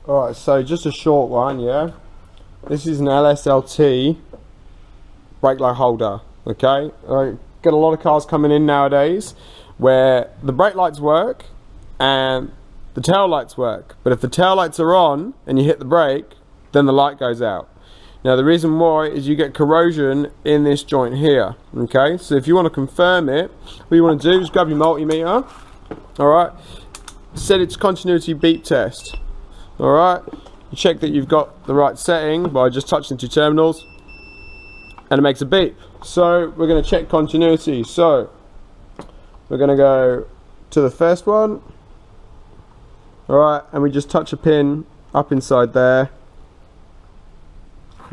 Alright, so just a short one, yeah. This is an LSLT brake light holder, okay? I get a lot of cars coming in nowadays where the brake lights work and the tail lights work, but if the tail lights are on and you hit the brake, then the light goes out. Now the reason why is you get corrosion in this joint here, okay? So if you want to confirm it, what you want to do is grab your multimeter, alright, set its continuity beep test, alright, you check that you've got the right setting by just touching two terminals and it makes a beep. So we're going to check continuity, so we're going to go to the first one, alright, and we just touch a pin up inside there.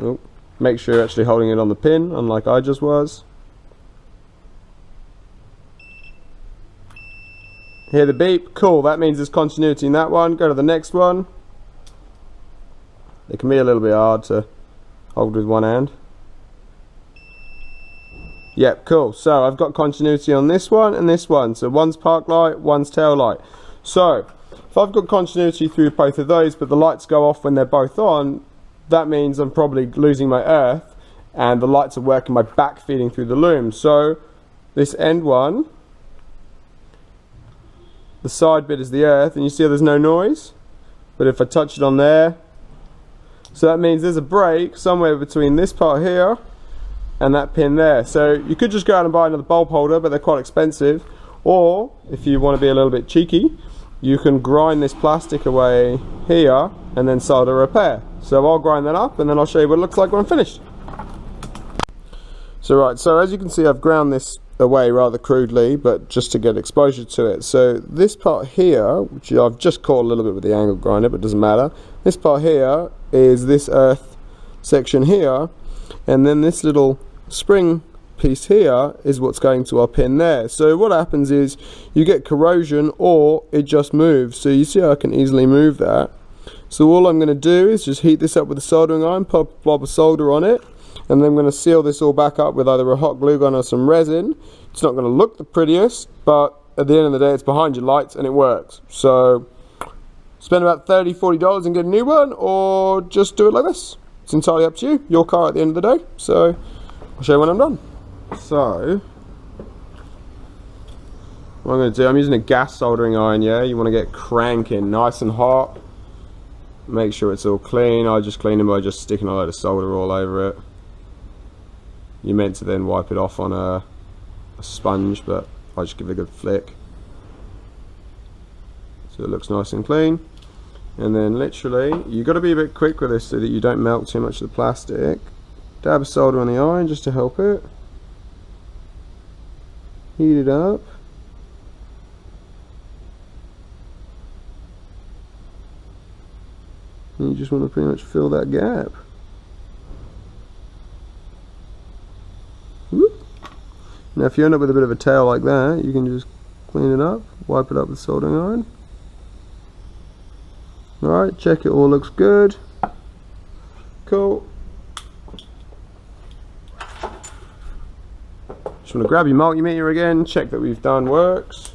Oh, make sure you're actually holding it on the pin, unlike I just was. Hear the beep, cool, that means there's continuity in that one. Go to the next one. It can be a little bit hard to hold with one hand. Yep, cool, so I've got continuity on this one and this one. So one's park light, one's tail light. So if I've got continuity through both of those but the lights go off when they're both on, that means I'm probably losing my earth and the lights are working by back feeding through the loom. So this end one, the side bit is the earth, and you see how there's no noise, but if I touch it on there, so that means there's a break somewhere between this part here and that pin there. So you could just go out and buy another bulb holder, but they're quite expensive, or if you want to be a little bit cheeky, you can grind this plastic away here and then solder repair. So I'll grind that up and then I'll show you what it looks like when I'm finished. So right, so as you can see, I've ground this away rather crudely, but just to get exposure to it. So this part here, which I've just caught a little bit with the angle grinder, but it doesn't matter. This part here is this earth section here, and then this little spring piece here is what's going to our pin there. So what happens is you get corrosion or it just moves. So you see how I can easily move that. So all I'm going to do is just heat this up with a soldering iron, pop a blob of solder on it, and then I'm going to seal this all back up with either a hot glue gun or some resin. It's not going to look the prettiest, but at the end of the day it's behind your lights and it works. So spend about $30–40 and get a new one, or just do it like this. It's entirely up to you, your car at the end of the day. So I'll show you when I'm done. So what I'm going to do, I'm using a gas soldering iron, yeah? You want to get cranking nice and hot. Make sure it's all clean. I just clean it by just sticking a load of solder all over it. You're meant to then wipe it off on a sponge, but I just give it a good flick so it looks nice and clean. And then literally, you've got to be a bit quick with this so that you don't melt too much of the plastic. Dab of solder on the iron just to help it. Heat it up. And you just want to pretty much fill that gap. Whoop. Now if you end up with a bit of a tail like that, you can just clean it up, wipe it up with soldering iron. Alright, check it all looks good. Cool. Just want to grab your multimeter again, check that we've done works.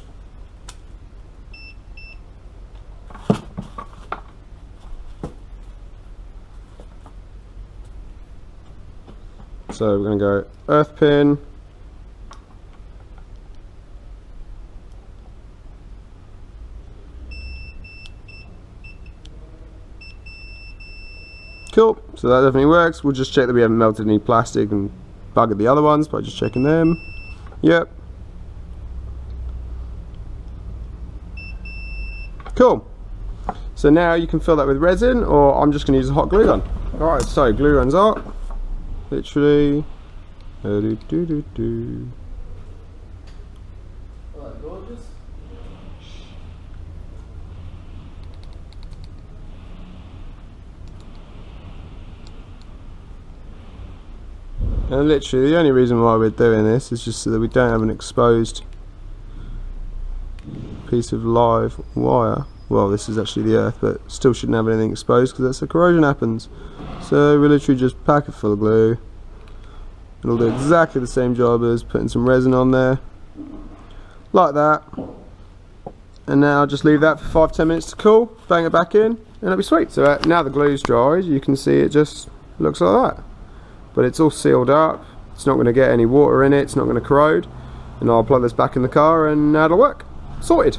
So we're going to go earth pin, cool, so that definitely works. We'll just check that we haven't melted any plastic and buggered the other ones by just checking them. Yep. Cool. So now you can fill that with resin, or I'm just going to use a hot glue gun. Alright, so glue gun's hot. Literally. Alright, gorgeous. And literally the only reason why we're doing this is just so that we don't have an exposed piece of live wire. Well, this is actually the earth, but still shouldn't have anything exposed because that's how corrosion happens. So we literally just pack it full of glue. It'll do exactly the same job as putting some resin on there, like that. And now just leave that for 5–10 minutes to cool, bang it back in, it'll be sweet. So now the glue's dried, you can see it just looks like that. But it's all sealed up, it's not going to get any water in it, it's not going to corrode. And I'll plug this back in the car and that'll work. Sorted.